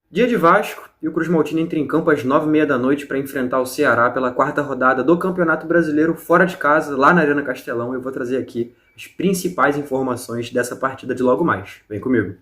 Dia de Vasco e o Cruz Maltino entra em campo às 9h30 da noite para enfrentar o Ceará pela quarta rodada do Campeonato Brasileiro fora de casa, lá na Arena Castelão. Eu vou trazer aqui as principais informações dessa partida de logo mais. Vem comigo.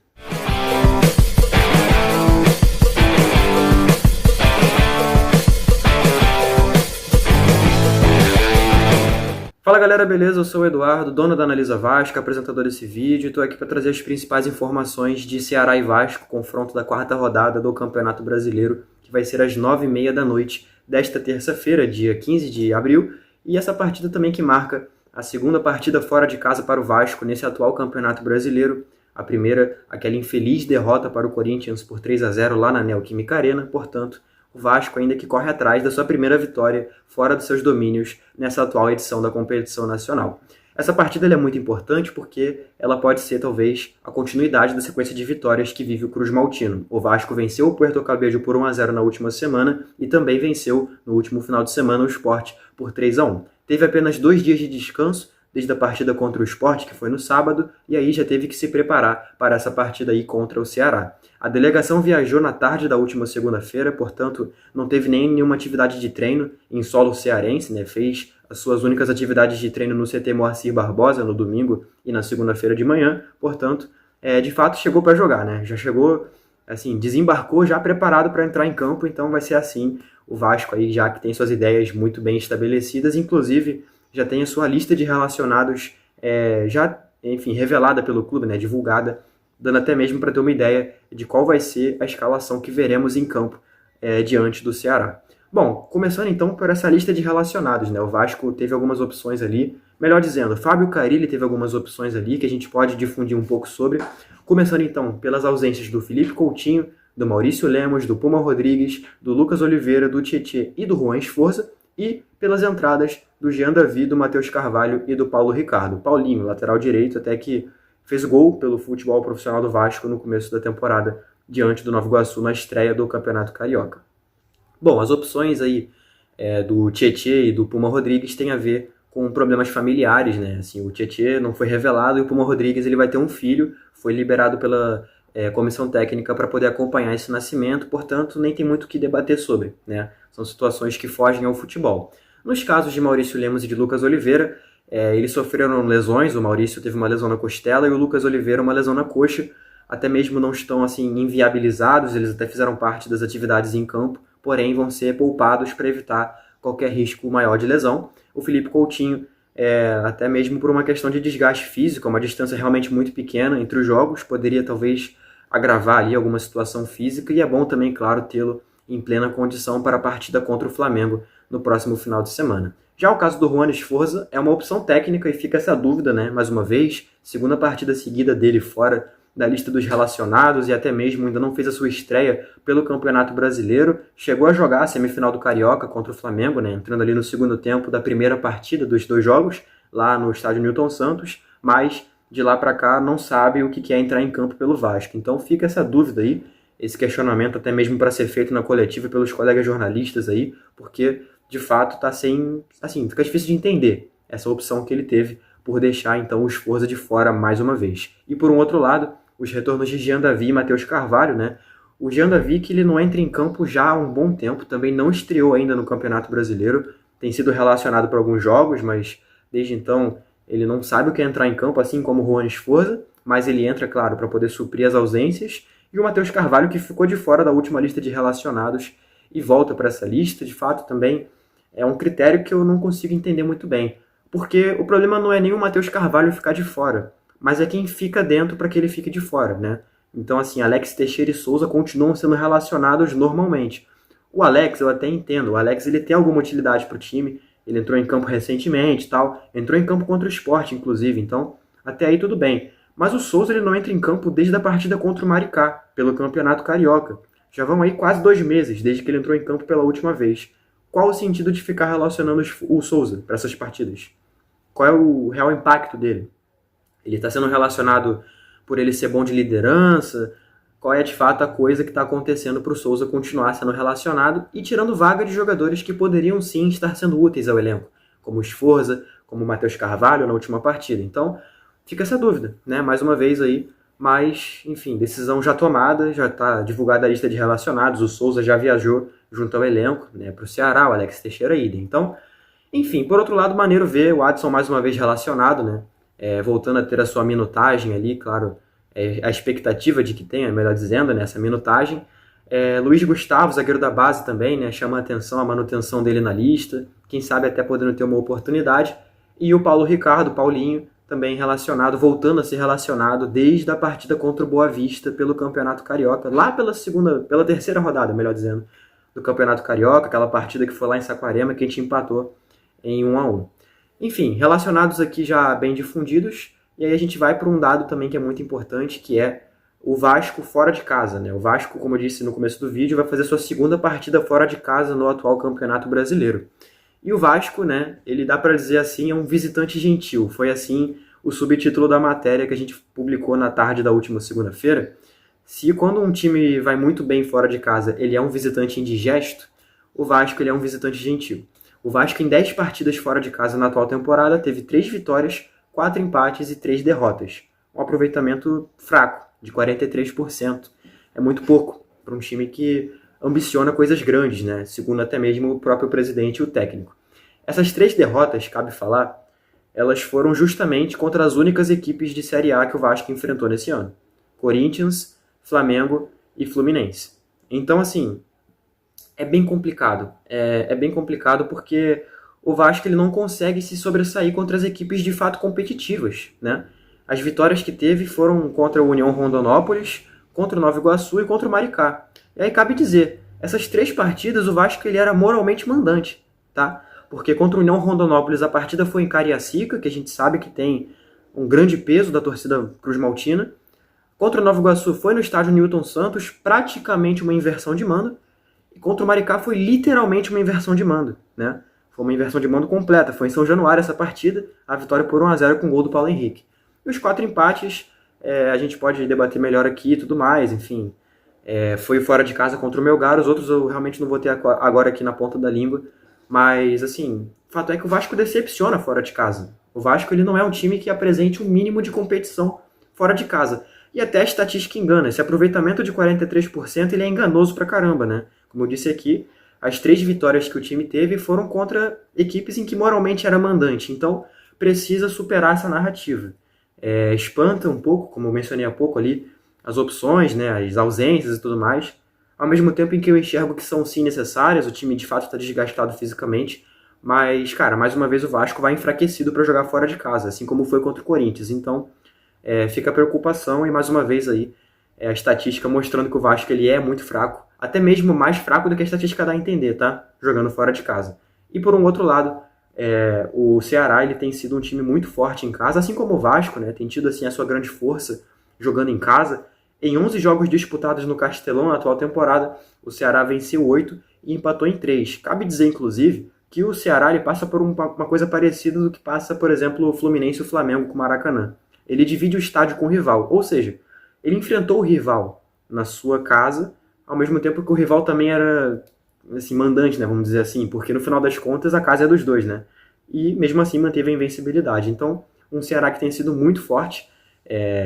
Fala galera, beleza? Eu sou o Eduardo, dono da Analisa Vasco, apresentador desse vídeo, e estou aqui para trazer as principais informações de Ceará e Vasco, confronto da quarta rodada do Campeonato Brasileiro, que vai ser às 9h30 da noite desta terça-feira, dia 15 de abril, e essa partida também que marca a segunda partida fora de casa para o Vasco nesse atual Campeonato Brasileiro. A primeira, aquela infeliz derrota para o Corinthians por 3-0 lá na Neoquímica Arena, portanto, o Vasco ainda que corre atrás da sua primeira vitória fora dos seus domínios nessa atual edição da competição nacional. Essa partida é muito importante porque ela pode ser talvez a continuidade da sequência de vitórias que vive o Cruz Maltino. O Vasco venceu o Puerto Cabello por 1-0 na última semana e também venceu no último final de semana o Sport por 3-1. Teve apenas 2 dias de descanso desde a partida contra o Sport, que foi no sábado, e aí já teve que se preparar para essa partida aí contra o Ceará. A delegação viajou na tarde da última segunda-feira, portanto, não teve nem nenhuma atividade de treino em solo cearense, né? Fez as suas únicas atividades de treino no CT Moacir Barbosa no domingo e na segunda-feira de manhã, portanto, de fato chegou para jogar, né? Já chegou, assim, desembarcou já preparado para entrar em campo, então vai ser assim o Vasco aí, já que tem suas ideias muito bem estabelecidas, inclusive já tem a sua lista de relacionados revelada pelo clube, né, divulgada, dando até mesmo para ter uma ideia de qual vai ser a escalação que veremos em campo diante do Ceará. Bom, começando então por essa lista de relacionados, né, o Vasco teve algumas opções ali, melhor dizendo, Fábio Carille teve algumas opções ali que a gente pode difundir um pouco sobre, começando então pelas ausências do Felipe Coutinho, do Maurício Lemos, do Puma Rodrigues, do Lucas Oliveira, do Tietê e do Juan Esforza, e pelas entradas do Jean Davi, do Matheus Carvalho e do Paulo Ricardo. Paulinho, lateral direito, até que fez gol pelo futebol profissional do Vasco no começo da temporada, diante do Nova Iguaçu na estreia do Campeonato Carioca. Bom, as opções aí do Tietê e do Puma Rodrigues têm a ver com problemas familiares, né? Assim, o Tietê não foi revelado e o Puma Rodrigues ele vai ter um filho, foi liberado pela comissão técnica para poder acompanhar esse nascimento, portanto, nem tem muito o que debater sobre, né? São situações que fogem ao futebol. Nos casos de Maurício Lemos e de Lucas Oliveira, eles sofreram lesões, o Maurício teve uma lesão na costela e o Lucas Oliveira uma lesão na coxa, até mesmo não estão assim inviabilizados, eles até fizeram parte das atividades em campo, porém vão ser poupados para evitar qualquer risco maior de lesão. O Felipe Coutinho, até mesmo por uma questão de desgaste físico, uma distância realmente muito pequena entre os jogos, poderia talvez agravar ali alguma situação física, e é bom também, claro, tê-lo em plena condição para a partida contra o Flamengo no próximo final de semana. Já o caso do Juan Esforza é uma opção técnica e fica essa dúvida, né? Mais uma vez, segunda partida seguida dele fora da lista dos relacionados e até mesmo ainda não fez a sua estreia pelo Campeonato Brasileiro. Chegou a jogar a semifinal do Carioca contra o Flamengo, né? Entrando ali no segundo tempo da primeira partida dos 2 jogos, lá no estádio Newton Santos, mas de lá para cá não sabe o que é entrar em campo pelo Vasco. Então fica essa dúvida aí, esse questionamento até mesmo para ser feito na coletiva pelos colegas jornalistas aí, porque de fato tá fica difícil de entender essa opção que ele teve por deixar então o Esforza de fora mais uma vez. E por um outro lado, os retornos de Jean Davi e Matheus Carvalho, né? O Jean Davi, que ele não entra em campo já há um bom tempo, também não estreou ainda no Campeonato Brasileiro, tem sido relacionado para alguns jogos, mas desde então ele não sabe o que é entrar em campo, assim como o Juan Esforza, mas ele entra, claro, para poder suprir as ausências. E o Matheus Carvalho, que ficou de fora da última lista de relacionados e volta para essa lista, de fato, também é um critério que eu não consigo entender muito bem. Porque o problema não é nem o Matheus Carvalho ficar de fora, mas é quem fica dentro para que ele fique de fora, né? Então, assim, Alex Teixeira e Souza continuam sendo relacionados normalmente. O Alex, eu até entendo, o Alex ele tem alguma utilidade para o time, ele entrou em campo recentemente e tal, entrou em campo contra o Sport, inclusive, então até aí tudo bem. Mas o Souza ele não entra em campo desde a partida contra o Maricá, pelo Campeonato Carioca. Já vão aí quase 2 meses desde que ele entrou em campo pela última vez. Qual o sentido de ficar relacionando o Souza para essas partidas? Qual é o real impacto dele? Ele está sendo relacionado por ele ser bom de liderança? Qual é de fato a coisa que está acontecendo para o Souza continuar sendo relacionado e tirando vaga de jogadores que poderiam sim estar sendo úteis ao elenco, como o Esforza, como o Matheus Carvalho na última partida? Então, fica essa dúvida, né? Mais uma vez aí, mas, enfim, decisão já tomada, já está divulgada a lista de relacionados, o Souza já viajou junto ao elenco, né, para o Ceará, o Alex Teixeira idem. Então, enfim, por outro lado, maneiro ver o Adson mais uma vez relacionado, né, voltando a ter a sua minutagem ali, claro, a expectativa de que tenha, melhor dizendo, né, essa minutagem. Luiz Gustavo, zagueiro da base também, né, chama a atenção a manutenção dele na lista, quem sabe até podendo ter uma oportunidade. E o Paulo Ricardo, Paulinho, também relacionado, voltando a ser relacionado desde a partida contra o Boa Vista pelo Campeonato Carioca, lá pela terceira rodada, melhor dizendo, do Campeonato Carioca, aquela partida que foi lá em Saquarema, que a gente empatou em 1-1. Enfim, relacionados aqui já bem difundidos, e aí a gente vai para um dado também que é muito importante, que é o Vasco fora de casa, né? O Vasco, como eu disse no começo do vídeo, vai fazer sua segunda partida fora de casa no atual Campeonato Brasileiro. E o Vasco, né, ele dá para dizer assim, é um visitante gentil. Foi assim o subtítulo da matéria que a gente publicou na tarde da última segunda-feira. Se quando um time vai muito bem fora de casa, ele é um visitante indigesto, o Vasco ele é um visitante gentil. O Vasco em 10 partidas fora de casa na atual temporada teve 3 vitórias, 4 empates e 3 derrotas. Um aproveitamento fraco, de 43%. É muito pouco para um time que ambiciona coisas grandes, né? Segundo até mesmo o próprio presidente e o técnico. Essas 3 derrotas, cabe falar, elas foram justamente contra as únicas equipes de Série A que o Vasco enfrentou nesse ano. Corinthians, Flamengo e Fluminense. Então, assim, é bem complicado. É bem complicado porque o Vasco ele não consegue se sobressair contra as equipes de fato competitivas, né? As vitórias que teve foram contra o União Rondonópolis, contra o Nova Iguaçu e contra o Maricá. E aí cabe dizer, essas 3 partidas o Vasco ele era moralmente mandante, tá? Porque contra o União Rondonópolis a partida foi em Cariacica, que a gente sabe que tem um grande peso da torcida Cruz Maltina. Contra o Nova Iguaçu foi no estádio Newton Santos, praticamente uma inversão de mando. E contra o Maricá foi literalmente uma inversão de mando, né? Foi uma inversão de mando completa. Foi em São Januário essa partida, a vitória por 1-0 com o gol do Paulo Henrique. E os 4 empates, a gente pode debater melhor aqui e tudo mais, enfim. Foi fora de casa contra o Melgar, os outros eu realmente não vou ter agora aqui na ponta da língua. Mas, assim, o fato é que o Vasco decepciona fora de casa. O Vasco ele não é um time que apresente um mínimo de competição fora de casa. E até a estatística engana. Esse aproveitamento de 43% ele é enganoso pra caramba, né? Como eu disse aqui, as 3 vitórias que o time teve foram contra equipes em que moralmente era mandante. Então, precisa superar essa narrativa. Espanta um pouco, como eu mencionei há pouco ali, as opções, né, as ausências e tudo mais. Ao mesmo tempo em que eu enxergo que são sim necessárias, o time de fato está desgastado fisicamente, mas, cara, mais uma vez o Vasco vai enfraquecido para jogar fora de casa, assim como foi contra o Corinthians. Então, fica a preocupação e mais uma vez aí a estatística mostrando que o Vasco ele é muito fraco, até mesmo mais fraco do que a estatística dá a entender, tá? Jogando fora de casa. E por um outro lado, o Ceará ele tem sido um time muito forte em casa, assim como o Vasco, né? Tem tido assim a sua grande força jogando em casa. Em 11 jogos disputados no Castelão na atual temporada, o Ceará venceu 8 e empatou em 3. Cabe dizer, inclusive, que o Ceará ele passa por uma coisa parecida do que passa, por exemplo, o Fluminense e o Flamengo com o Maracanã. Ele divide o estádio com o rival, ou seja, ele enfrentou o rival na sua casa, ao mesmo tempo que o rival também era assim, mandante, né, vamos dizer assim, porque no final das contas a casa é dos dois, né? E mesmo assim manteve a invencibilidade. Então, um Ceará que tem sido muito forte,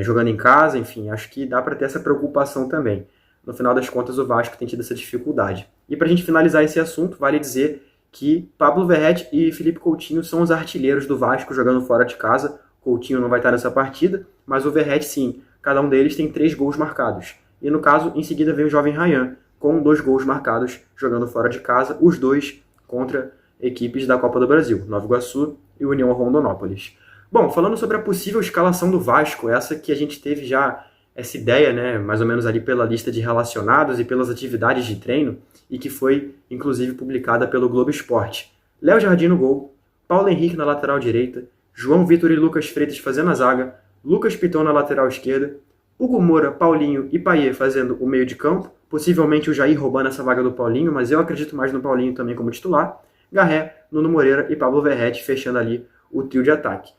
jogando em casa, enfim, acho que dá para ter essa preocupação também. No final das contas, o Vasco tem tido essa dificuldade. E para a gente finalizar esse assunto, vale dizer que Pablo Verratti e Felipe Coutinho são os artilheiros do Vasco jogando fora de casa. Coutinho não vai estar nessa partida, mas o Verratti sim. Cada um deles tem 3 gols marcados. E no caso, em seguida vem o jovem Ryan, com 2 gols marcados jogando fora de casa, os 2 contra equipes da Copa do Brasil, Nova Iguaçu e União Rondonópolis. Bom, falando sobre a possível escalação do Vasco, essa que a gente teve já essa ideia, né, mais ou menos ali pela lista de relacionados e pelas atividades de treino, e que foi, inclusive, publicada pelo Globo Esporte. Léo Jardim no gol, Paulo Henrique na lateral direita, João Vitor e Lucas Freitas fazendo a zaga, Lucas Piton na lateral esquerda, Hugo Moura, Paulinho e Payet fazendo o meio de campo, possivelmente o Jair roubando essa vaga do Paulinho, mas eu acredito mais no Paulinho também como titular, Garré, Nuno Moreira e Pablo Verratti fechando ali o trio de ataque.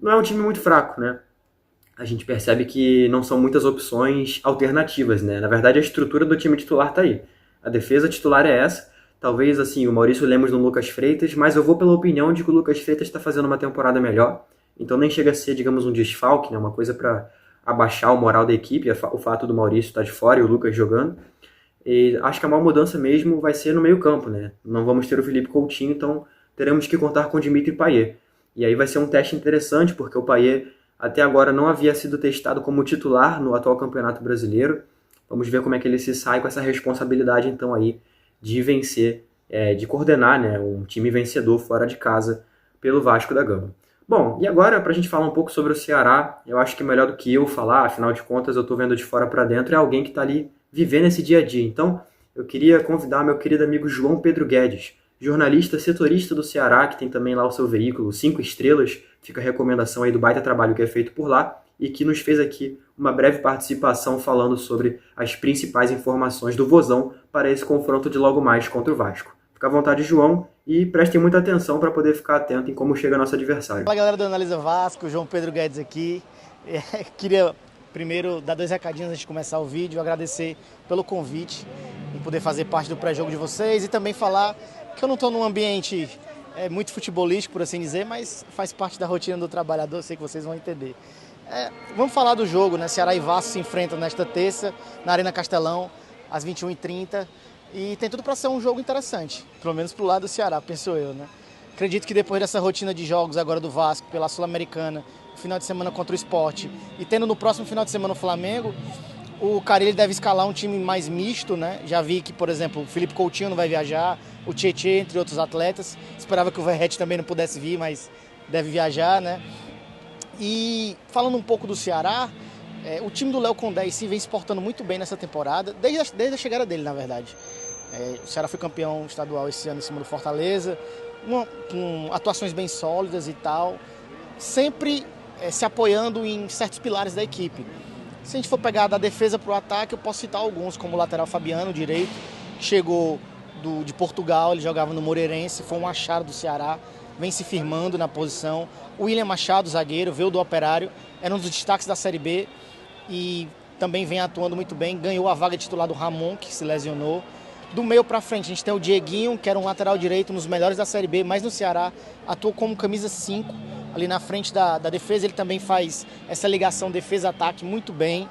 Não é um time muito fraco, né? A gente percebe que não são muitas opções alternativas, né? Na verdade, a estrutura do time titular tá aí. A defesa titular é essa. Talvez, assim, o Maurício Lemos no Lucas Freitas, mas eu vou pela opinião de que o Lucas Freitas está fazendo uma temporada melhor. Então nem chega a ser, digamos, um desfalque, né? Uma coisa para abaixar o moral da equipe, o fato do Maurício estar de fora e o Lucas jogando. E acho que a maior mudança mesmo vai ser no meio-campo, né? Não vamos ter o Felipe Coutinho, então teremos que contar com o Dimitri Payet. E aí vai ser um teste interessante, porque o Payet até agora não havia sido testado como titular no atual Campeonato Brasileiro. Vamos ver como é que ele se sai com essa responsabilidade, então, aí de vencer, de coordenar, né, um time vencedor fora de casa pelo Vasco da Gama. Bom, e agora, para a gente falar um pouco sobre o Ceará, eu acho que melhor do que eu falar, afinal de contas, eu estou vendo de fora para dentro, é alguém que está ali vivendo esse dia a dia. Então, eu queria convidar meu querido amigo João Pedro Guedes, jornalista setorista do Ceará, que tem também lá o seu veículo 5 estrelas, fica a recomendação aí do baita trabalho que é feito por lá, e que nos fez aqui uma breve participação falando sobre as principais informações do Vozão para esse confronto de logo mais contra o Vasco. Fica à vontade, João, e prestem muita atenção para poder ficar atento em como chega nosso adversário. Fala, galera do Analisa Vasco, João Pedro Guedes aqui. Queria primeiro dar 2 recadinhos antes de começar o vídeo, agradecer pelo convite em poder fazer parte do pré-jogo de vocês e também falar que eu não estou num ambiente muito futebolístico, por assim dizer, mas faz parte da rotina do trabalhador, sei que vocês vão entender. Vamos falar do jogo, né? Ceará e Vasco se enfrentam nesta terça, na Arena Castelão, às 21h30. E tem tudo para ser um jogo interessante, pelo menos pro lado do Ceará, penso eu, né? Acredito que depois dessa rotina de jogos agora do Vasco, pela Sul-Americana, final de semana contra o Sport, e tendo no próximo final de semana o Flamengo, o Carille deve escalar um time mais misto, né? Já vi que, por exemplo, o Felipe Coutinho não vai viajar, o Tietê, entre outros atletas. Esperava que o Verratti também não pudesse vir, mas deve viajar, né? E falando um pouco do Ceará, o time do Léo Condé se vem se portando muito bem nessa temporada, desde a chegada dele, na verdade. O Ceará foi campeão estadual esse ano em cima do Fortaleza, com atuações bem sólidas e tal, sempre se apoiando em certos pilares da equipe. Se a gente for pegar da defesa para o ataque, eu posso citar alguns, como o lateral Fabiano, direito, que chegou de Portugal, ele jogava no Moreirense, foi um achado do Ceará, vem se firmando na posição. O William Machado, zagueiro, veio do Operário, era um dos destaques da Série B e também vem atuando muito bem, ganhou a vaga titular do Ramon, que se lesionou. Do meio para frente, a gente tem o Dieguinho, que era um lateral direito, um dos melhores da Série B, mas no Ceará atuou como camisa 5, ali na frente da defesa. Ele também faz essa ligação defesa-ataque muito bem.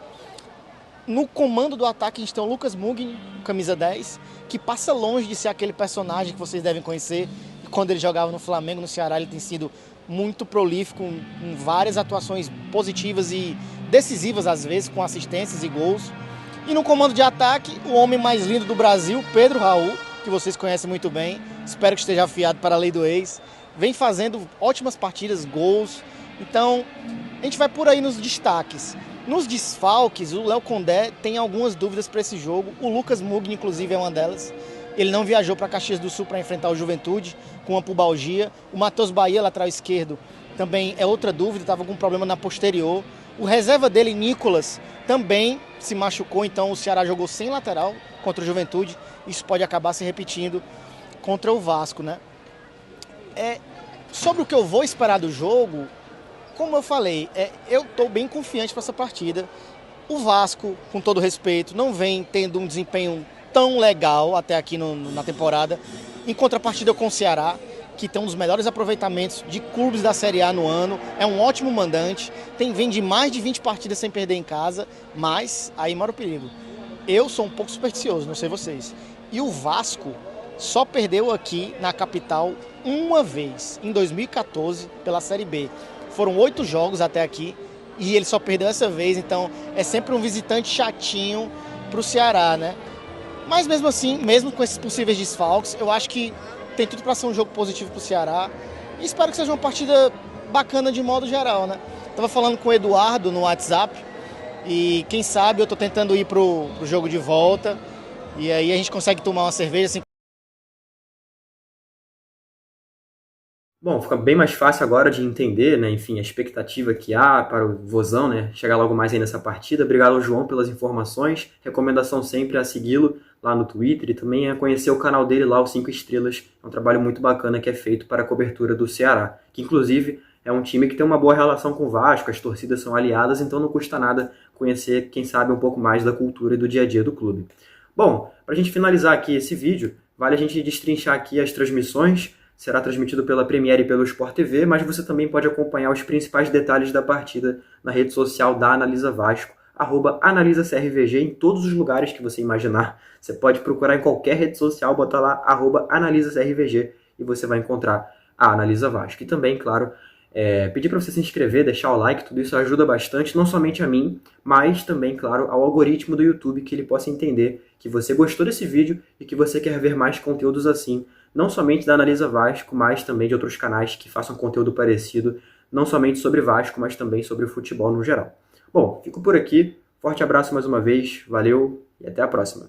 No comando do ataque, a gente tem o Lucas Mugni, camisa 10, que passa longe de ser aquele personagem que vocês devem conhecer. Quando ele jogava no Flamengo, no Ceará, ele tem sido muito prolífico, em várias atuações positivas e decisivas, às vezes, com assistências e gols. E no comando de ataque, o homem mais lindo do Brasil, Pedro Raul, que vocês conhecem muito bem, espero que esteja afiado para a lei do ex, vem fazendo ótimas partidas, gols. Então, a gente vai por aí nos destaques. Nos desfalques, o Léo Condé tem algumas dúvidas para esse jogo, o Lucas Mugni, inclusive, é uma delas. Ele não viajou para Caxias do Sul para enfrentar o Juventude, com uma pubalgia. O Matheus Bahia, lateral esquerdo, também é outra dúvida, estava com um problema na posterior. O reserva dele, Nicolas, também se machucou, então o Ceará jogou sem lateral contra o Juventude. Isso pode acabar se repetindo contra o Vasco, né? Sobre o que eu vou esperar do jogo, como eu falei, eu estou bem confiante para essa partida. O Vasco, com todo respeito, não vem tendo um desempenho tão legal até aqui na temporada, em contrapartida com o Ceará, que tem um dos melhores aproveitamentos de clubes da Série A no ano, é um ótimo mandante, vem de mais de 20 partidas sem perder em casa, mas aí mora o perigo. Eu sou um pouco supersticioso, não sei vocês. E o Vasco só perdeu aqui na capital uma vez, em 2014, pela Série B. Foram 8 jogos até aqui e ele só perdeu essa vez, então é sempre um visitante chatinho para o Ceará, né? Mas mesmo assim, mesmo com esses possíveis desfalques, eu acho que tem tudo para ser um jogo positivo para o Ceará. E espero que seja uma partida bacana de modo geral, né? Tava falando com o Eduardo no WhatsApp e quem sabe eu tô tentando ir pro jogo de volta e aí a gente consegue tomar uma cerveja assim. Bom, fica bem mais fácil agora de entender, né, enfim, a expectativa que há para o Vozão, né, chegar logo mais aí nessa partida. Obrigado ao João pelas informações. Recomendação sempre a segui-lo lá no Twitter e também a conhecer o canal dele lá, o 5 Estrelas. É um trabalho muito bacana que é feito para a cobertura do Ceará, que inclusive é um time que tem uma boa relação com o Vasco, as torcidas são aliadas, então não custa nada conhecer, quem sabe, um pouco mais da cultura e do dia a dia do clube. Bom, para a gente finalizar aqui esse vídeo, vale a gente destrinchar aqui as transmissões. será transmitido pela Premiere e pelo Sport TV, mas você também pode acompanhar os principais detalhes da partida na rede social da Analisa Vasco, @AnalisaCRVG, em todos os lugares que você imaginar. Você pode procurar em qualquer rede social, botar lá @AnalisaCRVG e você vai encontrar a Analisa Vasco. E também, claro, pedir para você se inscrever, deixar o like, tudo isso ajuda bastante, não somente a mim, mas também, claro, ao algoritmo do YouTube, que ele possa entender que você gostou desse vídeo e que você quer ver mais conteúdos assim, não somente da Analisa Vasco, mas também de outros canais que façam conteúdo parecido, não somente sobre Vasco, mas também sobre o futebol no geral. Bom, fico por aqui, forte abraço mais uma vez, valeu e até a próxima.